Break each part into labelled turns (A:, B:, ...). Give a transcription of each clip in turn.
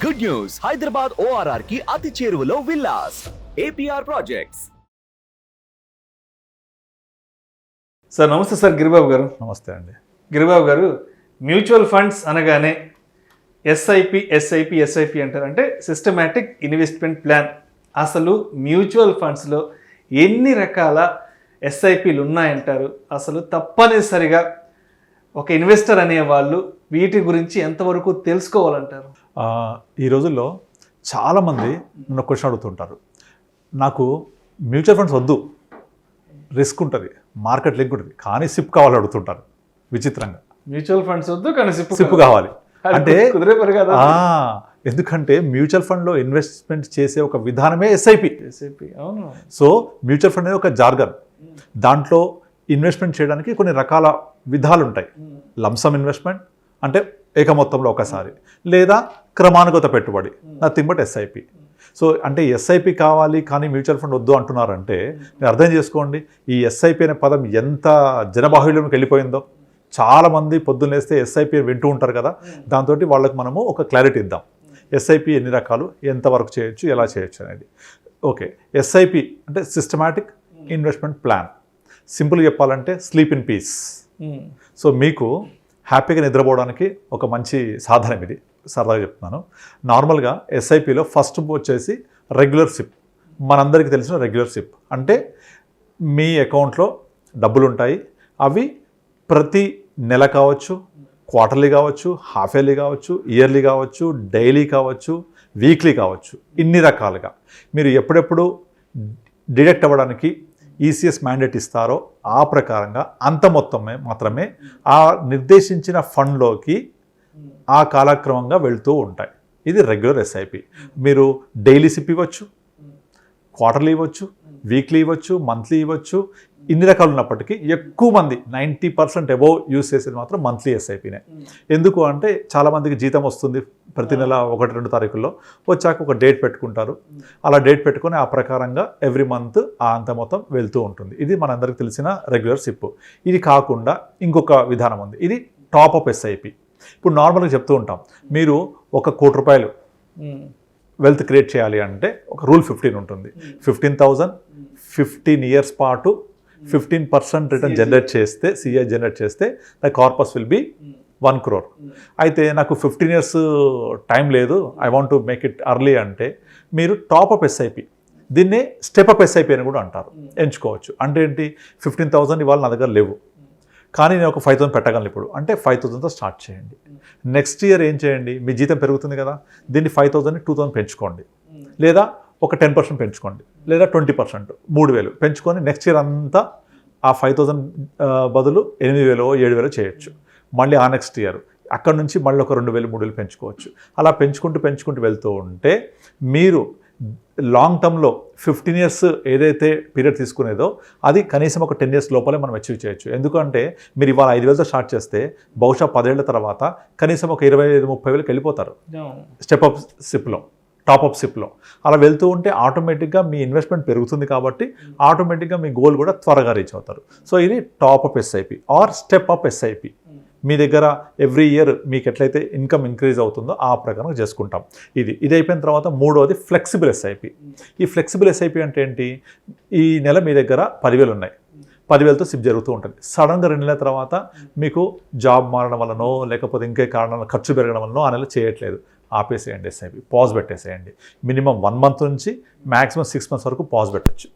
A: Good news, Hyderabad ORR కి అతి చేరువలో విల్లాస్ APR ప్రాజెక్ట్స్.
B: సార్ నమస్తే సార్, గిరిబాబు గారు.
C: నమస్తే అండి.
B: గిరిబాబు గారు, మ్యూచువల్ ఫండ్స్ అనగానే ఎస్ఐపి అంటారు, అంటే సిస్టమాటిక్ ఇన్వెస్ట్మెంట్ ప్లాన్. అసలు మ్యూచువల్ ఫండ్స్లో ఎన్ని రకాల ఎస్ఐపిలు ఉన్నాయంటారు? అసలు తప్పనిసరిగా ఒక ఇన్వెస్టర్ అనేవాళ్ళు వీటి గురించి ఎంతవరకు తెలుసుకోవాలంటారు?
C: ఈ రోజుల్లో చాలామంది నన్ను క్వశ్చన్ అడుగుతుంటారు, నాకు మ్యూచువల్ ఫండ్స్ వద్దు, రిస్క్ ఉంటుంది, మార్కెట్ లింక్ ఉంటుంది, కానీ సిప్ కావాలని అడుగుతుంటారు విచిత్రంగా.
B: మ్యూచువల్ ఫండ్స్ వద్దు కానీ
C: సిప్ కావాలి అంటే
B: కుదిరే పని కదా.
C: ఎందుకంటే మ్యూచువల్ ఫండ్లో ఇన్వెస్ట్మెంట్ చేసే ఒక విధానమే ఎస్ఐపి.
B: అవును.
C: సో మ్యూచువల్ ఫండ్ అనేది ఒక జార్గన్. దాంట్లో ఇన్వెస్ట్మెంట్ చేయడానికి కొన్ని రకాల విధాలు ఉంటాయి. లంసమ్ ఇన్వెస్ట్మెంట్ అంటే ఏక మొత్తంలో ఒకసారి, లేదా క్రమానుగత పెట్టుబడి, నథింగ్ బట్ ఎస్ఐపి. సో అంటే ఎస్ఐపి కావాలి కానీ మ్యూచువల్ ఫండ్ వద్దు అంటున్నారంటే మీరు అర్థం చేసుకోండి, ఈ ఎస్ఐపి అనే పదం ఎంత జనబాహుళ్యంలోకి వెళ్ళిపోయిందో. చాలామంది పొద్దున్న లేస్తే ఎస్ఐపి వింటూ ఉంటారు కదా, దాంతో వాళ్ళకి మనము ఒక క్లారిటీ ఇద్దాం. ఎస్ఐపి ఎన్ని రకాలు, ఎంతవరకు చేయొచ్చు, ఎలా చేయొచ్చు అనేది. ఓకే, ఎస్ఐపి అంటే సిస్టమాటిక్ ఇన్వెస్ట్మెంట్ ప్లాన్. సింపుల్గా చెప్పాలంటే స్లీప్ ఇన్ పీస్. సో మీకు హ్యాపీగా నిద్రపోవడానికి ఒక మంచి సాధనం ఇది, సరదాగా చెప్తున్నాను. నార్మల్గా ఎస్ఐపిలో ఫస్ట్ వచ్చేసి రెగ్యులర్ సిప్. మనందరికీ తెలిసిన రెగ్యులర్ సిప్ అంటే మీ అకౌంట్లో డబ్బులు ఉంటాయి, అవి ప్రతి నెల కావచ్చు, క్వార్టర్లీ కావచ్చు, హాఫ్ ఇయర్లీ కావచ్చు, ఇయర్లీ కావచ్చు, డైలీ కావచ్చు, వీక్లీ కావచ్చు. ఇన్ని రకాలుగా మీరు ఎప్పుడెప్పుడు డిడక్ట్ అవ్వడానికి ఈసీఎస్ మ్యాండేట్ ఇస్తారో ఆ ప్రకారంగా అంత మాత్రమే ఆ నిర్దేశించిన ఫండ్లోకి ఆ కాలక్రమంగా వెళ్తూ ఉంటాయి. ఇది రెగ్యులర్ ఎస్ఐపి. మీరు డైలీ సిప్ ఇవ్వచ్చు, క్వార్టర్లీ ఇవ్వచ్చు, వీక్లీ ఇవ్వచ్చు, మంత్లీ ఇవ్వచ్చు. ఇన్ని రకాలు ఉన్నప్పటికీ ఎక్కువ మంది 90% అబోవ్ యూజ్ చేసేది మాత్రం మంత్లీ ఎస్ఐపినే. ఎందుకు అంటే చాలామందికి జీతం వస్తుంది ప్రతి నెల 1-2 తారీఖుల్లో, వచ్చాక ఒక డేట్ పెట్టుకుంటారు. అలా డేట్ పెట్టుకొని ఆ ప్రకారంగా ఎవ్రీ మంత్ ఆ అంత మొత్తం వెళ్తూ ఉంటుంది. ఇది మనందరికీ తెలిసిన రెగ్యులర్ సిప్. ఇది కాకుండా ఇంకొక విధానం ఉంది, ఇది టాప్అప్ ఎస్ఐపి. ఇప్పుడు నార్మల్గా చెప్తూ ఉంటాం, మీరు ₹1 కోటి వెల్త్ క్రియేట్ చేయాలి అంటే ఒక రూల్ 15 ఉంటుంది. 15,000 15 ఇయర్స్ పాటు 15% రిటర్న్ జనరేట్ చేస్తే, సిఐ జనరేట్ చేస్తే the corpus will be 1 crore. అయితే నాకు 15 ఇయర్స్ టైం లేదు, I want to make it early అంటే మీరు టాప్అప్ ఎస్ఐపి, దీన్నే స్టెప్అప్ ఎస్ఐపి అని కూడా అంటారు, ఎంచుకోవచ్చు. అంటే ఏంటి, 15,000 ఇవాళ నా దగ్గర లేవు, కానీ నేను ఒక 5,000 పెట్టగలను ఇప్పుడు అంటే 5,000తో స్టార్ట్ చేయండి. నెక్స్ట్ ఇయర్ ఏం చేయండి, మీ జీతం పెరుగుతుంది కదా, దీన్ని 5,000ని 2,000 పెంచుకోండి, లేదా ఒక 10% పెంచుకోండి, లేదా 20% 3,000 పెంచుకొని నెక్స్ట్ ఇయర్ అంతా ఆ 5,000 బదులు 8,000 7,000 చేయొచ్చు. మళ్ళీ ఆ నెక్స్ట్ ఇయర్ అక్కడ నుంచి మళ్ళీ ఒక 2,000 3,000 పెంచుకోవచ్చు. అలా పెంచుకుంటూ వెళ్తూ ఉంటే మీరు లాంగ్ టర్మ్లో 15 ఇయర్స్ ఏదైతే పీరియడ్ తీసుకునేదో అది కనీసం ఒక 10 ఇయర్స్ లోపలే మనం అచీవ్ చేయొచ్చు. ఎందుకంటే మీరు ఇవాళ 5,000తో స్టార్ట్ చేస్తే బహుశా 10 ఏళ్ల తర్వాత కనీసం ఒక 25,000-30,000 వెళ్ళిపోతారు స్టెప్అప్ సిప్లో, టాప్అప్ సిప్లో. అలా వెళ్తూ ఉంటే ఆటోమేటిక్గా మీ ఇన్వెస్ట్మెంట్ పెరుగుతుంది కాబట్టి ఆటోమేటిక్గా మీ గోల్ కూడా త్వరగా రీచ్ అవుతారు. సో ఇది top up SIP or step up SIP. మీ దగ్గర ఎవ్రీ ఇయర్ మీకు ఎట్లయితే ఇన్కమ్ ఇంక్రీజ్ అవుతుందో ఆ ప్రకారం చేసుకుంటాం. ఇది అయిపోయిన తర్వాత మూడోది ఫ్లెక్సిబుల్ ఎస్ఐపి. ఈ ఫ్లెక్సిబుల్ ఎస్ఐపి అంటే ఏంటి, ఈ నెల మీ దగ్గర 10,000 ఉన్నాయి, 10,000తో సిప్ జరుగుతూ ఉంటుంది. సడన్గా 2 నెలల తర్వాత మీకు జాబ్ మారడం వల్లనో లేకపోతే ఇంకే కారణాల ఖర్చు పెరగడం వల్లనో ఆ నెల చేయట్లేదు, ఆపేసేయండి ఎస్ఐపి, పాజ్ పెట్టేసేయండి. మినిమం 1 month నుంచి మ్యాక్సిమం 6 months వరకు పాజ్ పెట్టచ్చు.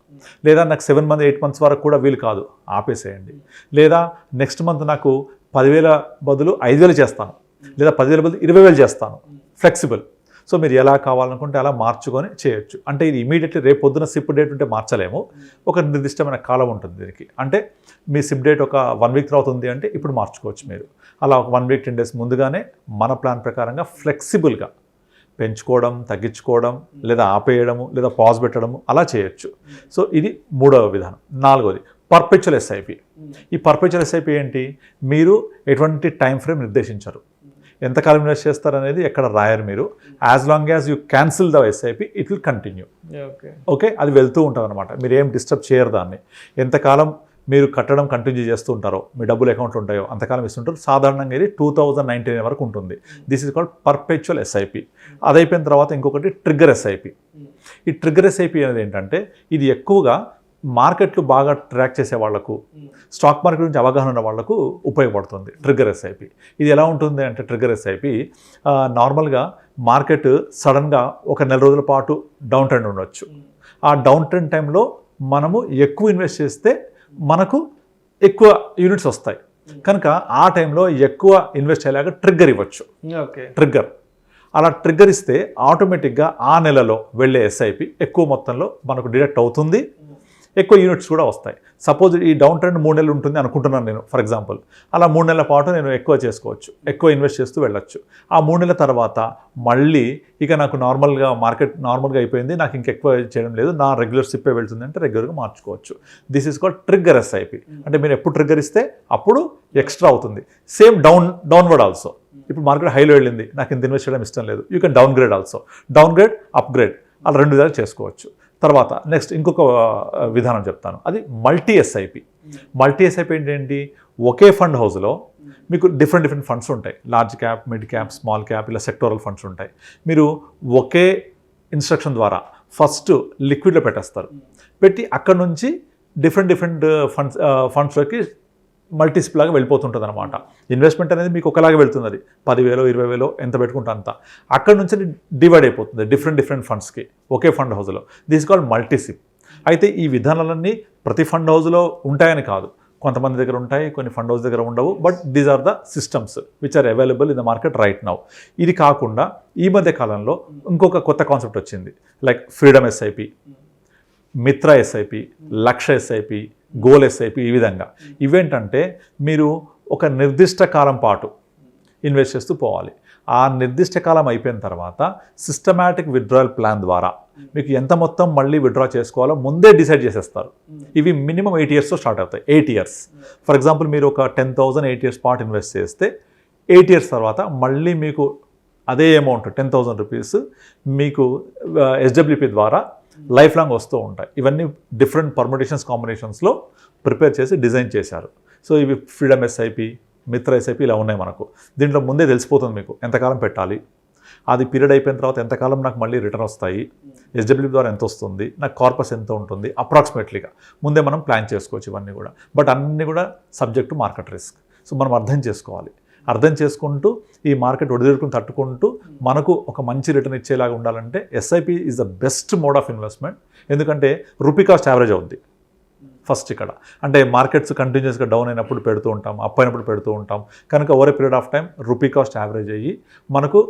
C: లేదా నాకు 7 months 8 months వరకు కూడా వీలు కాదు, ఆపేసేయండి. లేదా నెక్స్ట్ మంత్ నాకు 10,000 బదులు 5,000 చేస్తాను, లేదా 10,000 బదులు 20,000 చేస్తాను, ఫ్లెక్సిబుల్. సో మీరు ఎలా కావాలనుకుంటే అలా మార్చుకొని చేయొచ్చు. అంటే ఇది ఇమీడియట్లీ రేపు పొద్దున సిప్ డేట్ ఉంటే మార్చలేము, ఒక నిర్దిష్టమైన కాలం ఉంటుంది దీనికి. అంటే మీ సిప్ డేట్ ఒక 1 week తర్వాత ఉంది అంటే ఇప్పుడు మార్చుకోవచ్చు మీరు. అలా ఒక 1 week 10 days ముందుగానే మన ప్లాన్ ప్రకారంగా ఫ్లెక్సిబుల్గా పెంచుకోవడం, తగ్గించుకోవడం, లేదా ఆపేయడము, లేదా పాజ్ పెట్టడము అలా చేయొచ్చు. సో ఇది మూడవ విధానం. నాలుగోది పర్పెచువల్ ఎస్ఐపి. ఈ పర్పెచువల్ ఎస్ఐపి ఏంటి, మీరు ఎటువంటి టైం ఫ్రేమ్ నిర్దేశించరు, ఎంతకాలం ఇన్వెస్ట్ చేస్తారనేది ఎక్కడ రాయరు మీరు. As long as you cancel the SIP it will continue. Okay, అది వెళ్తూ ఉంటుంది అనమాట, మీరు ఏం డిస్టర్బ్ చేయరు దాన్ని. ఎంతకాలం మీరు కట్టడం కంటిన్యూ చేస్తూ ఉంటారో, మీ డబ్బులు అకౌంట్లో ఉంటాయో అంతకాలం ఇస్తుంటారు. సాధారణంగా ఇది 2099 వరకు ఉంటుంది. This is called perpetual SIP. అది అయిపోయిన తర్వాత ఇంకొకటి ట్రిగ్గర్ ఎస్ఐపి. ఈ ట్రిగ్గర్ ఎస్ఐపి అనేది ఏంటంటే ఇది ఎక్కువగా మార్కెట్లు బాగా ట్రాక్ చేసే వాళ్లకు, స్టాక్ మార్కెట్ గురించి అవగాహన ఉన్న వాళ్లకు ఉపయోగపడుతుంది ట్రిగ్గర్ ఎస్ఐపి. ఇది ఎలా ఉంటుంది అంటే ట్రిగ్గర్ ఎస్ఐపి నార్మల్గా మార్కెట్ సడన్గా ఒక నెల రోజుల పాటు డౌన్ ట్రెండ్ ఉండొచ్చు. ఆ డౌన్ ట్రెండ్ టైంలో మనము ఎక్కువ ఇన్వెస్ట్ చేస్తే మనకు ఎక్కువ యూనిట్స్ వస్తాయి కనుక ఆ టైంలో ఎక్కువ ఇన్వెస్ట్ అయ్యేలాగా ట్రిగ్గర్ ఇవ్వచ్చు. ట్రిగ్గర్ అలా ట్రిగ్గర్ ఇస్తే ఆటోమేటిక్గా ఆ నెలలో వెళ్ళే ఎస్ఐపి ఎక్కువ మొత్తంలో మనకు డిడక్ట్ అవుతుంది, ఎక్కువ యూనిట్స్ కూడా వస్తాయి. సపోజ్ ఈ డౌన్ ట్రెండ్ 3 నెలలు ఉంటుంది అనుకుంటున్నాను నేను, ఫర్ ఎగ్జాంపుల్. అలా 3 నెలల పాటు నేను ఎక్కువ చేసుకోవచ్చు, ఎక్కువ ఇన్వెస్ట్ చేస్తూ వెళ్ళొచ్చు. ఆ 3 నెలల తర్వాత మళ్ళీ ఇక నాకు మార్కెట్ నార్మల్గా అయిపోయింది, నాకు ఇంకెక్కువ చేయడం లేదు, నా రెగ్యులర్ సిప్పే వెళ్తుంది అంటే రెగ్యులర్గా మార్చుకోవచ్చు. This is called trigger SIP. అంటే మీరు ఎప్పుడు ట్రిగ్గర్ ఇస్తే అప్పుడు ఎక్స్ట్రా అవుతుంది. Same downward also. ఇప్పుడు మార్కెట్ హైలో వెళ్ళింది, నాకు ఇంత ఇన్వెస్ట్ చేయడం ఇష్టం లేదు, you can down grade also. Down grade, upgrade, అలా 2 విధాలు చేసుకోవచ్చు. తర్వాత నెక్స్ట్ ఇంకొక విధానం చెప్తాను, అది మల్టీ ఎస్ఐపి. మల్టీ ఎస్ఐపి ఏంటి? ఒకే ఫండ్ హౌస్లో మీకు డిఫరెంట్ ఫండ్స్ ఉంటాయి. Large cap, mid cap, small cap, ఇలా సెక్టోరల్ ఫండ్స్ ఉంటాయి. మీరు ఒకే ఇన్స్ట్రక్షన్ ద్వారా ఫస్ట్ లిక్విడ్లో పెట్టేస్తారు. పెట్టి అక్కడ నుంచి డిఫరెంట్ ఫండ్స్లోకి మల్టీసిప్ లాగా వెళ్ళిపోతుంటుంది అనమాట. ఇన్వెస్ట్మెంట్ అనేది మీకు ఒకలాగా వెళ్తుంది, అది 10,000 20,000 ఎంత పెట్టుకుంటే అంత. అక్కడ నుంచి డివైడ్ అయిపోతుంది డిఫరెంట్ ఫండ్స్కి ఒకే ఫండ్ హౌస్లో. This called multi SIP. అయితే ఈ విధానాలన్నీ ప్రతి ఫండ్ హౌస్లో ఉంటాయని కాదు, కొంతమంది దగ్గర ఉంటాయి, కొన్ని ఫండ్ హౌస్ దగ్గర ఉండవు. But these are the systems which are available in the market right now. ఇది కాకుండా ఈ మధ్య కాలంలో ఇంకొక కొత్త కాన్సెప్ట్ వచ్చింది, like freedom SIP, Mitra SIP, lakh SIP, goal SIP. ఈ విధంగా ఇవేంటంటే మీరు ఒక నిర్దిష్ట కాలం పాటు ఇన్వెస్ట్ చేస్తూ పోవాలి. ఆ నిర్దిష్ట కాలం అయిపోయిన తర్వాత సిస్టమాటిక్ విత్డ్రాయల్ ప్లాన్ ద్వారా మీకు ఎంత మొత్తం మళ్ళీ విత్డ్రా చేసుకోవాలో ముందే డిసైడ్ చేసేస్తారు. ఇవి మినిమం 8 yearsతో స్టార్ట్ అవుతాయి. 8 years ఫర్ ఎగ్జాంపుల్ మీరు ఒక 10,000 8 years పాటు ఇన్వెస్ట్ చేస్తే 8 years తర్వాత మళ్ళీ మీకు అదే అమౌంట్ 10,000 రూపీస్ మీకు ఎస్డబ్ల్యూపీ ద్వారా లైఫ్ లాంగ్ వస్తూ ఉంటాయి. ఇవన్నీ డిఫరెంట్ పర్ముటేషన్స్ కాంబినేషన్స్లో ప్రిపేర్ చేసి డిజైన్ చేశారు. సో ఇవి ఫ్రీడమ్ ఎస్ఐపి, మిత్ర ఎస్ఐపి ఇలా ఉన్నాయి మనకు. దీంట్లో ముందే తెలిసిపోతుంది మీకు ఎంతకాలం పెట్టాలి, అది పీరియడ్ అయిపోయిన తర్వాత ఎంతకాలం నాకు మళ్ళీ రిటర్న్ వస్తాయి, ఎస్డబ్ల్యూపీ ద్వారా ఎంత వస్తుంది, నాకు కార్పస్ ఎంత ఉంటుంది, అప్రాక్సిమేట్లీగా ముందే మనం ప్లాన్ చేసుకోవచ్చు ఇవన్నీ కూడా. బట్ అన్నీ కూడా subject to market risk. So మనం అర్థం చేసుకోవాలి. అర్థం చేసుకుంటూ ఈ మార్కెట్ ఒడిదుడుకుని తట్టుకుంటూ మనకు ఒక మంచి రిటర్న్ ఇచ్చేలాగా ఉండాలంటే SIP is the best mode of investment. ఎందుకంటే రూపీ కాస్ట్ యావరేజ్ అవుద్ది ఫస్ట్ ఇక్కడ. అంటే మార్కెట్స్ కంటిన్యూస్గా డౌన్ అయినప్పుడు పెడుతూ ఉంటాం, అప్ అయినప్పుడు పెడుతూ ఉంటాం. కనుక over a period of time rupee cost average అయ్యి మనకు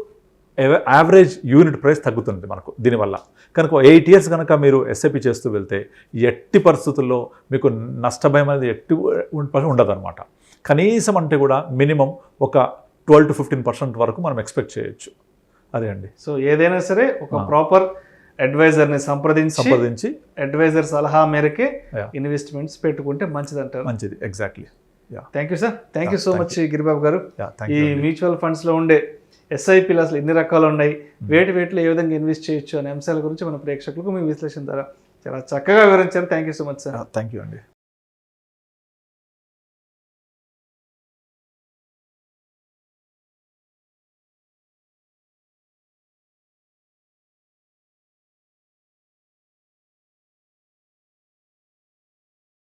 C: యావరేజ్ యూనిట్ ప్రైస్ తగ్గుతుంది మనకు దీనివల్ల. కనుక 8 years కనుక మీరు ఎస్ఐపి చేస్తూ వెళ్తే ఎట్టి పరిస్థితుల్లో మీకు నష్టభయం అనేది ఉండదన్నమాట. కనీసం అంటే కూడా మినిమం ఒక 12 to 15% వరకు మనం ఎక్స్పెక్ట్ చేయొచ్చు. అదే అండి.
B: సో ఏదైనా సరే ఒక ప్రాపర్ అడ్వైజర్ని సంప్రదించి అడ్వైజర్ సలహా మేరకే ఇన్వెస్ట్మెంట్స్ పెట్టుకుంటే మంచిది అంటారు.
C: మంచిది, exactly.
B: Thank you sir. Thank you so much Giribabu గారు. ఈ మ్యూచువల్ ఫండ్స్లో ఉండే ఎస్ఐపీలు అసలు ఎన్ని రకాలు ఉన్నాయి, వేటిలో ఏ విధంగా ఇన్వెస్ట్ చేయొచ్చు అనే అంశాల గురించి మన ప్రేక్షకులకు మీ విశ్లేషణ ద్వారా చాలా చక్కగా వివరించారు. Thank you so much sir.
C: Thank you అండి.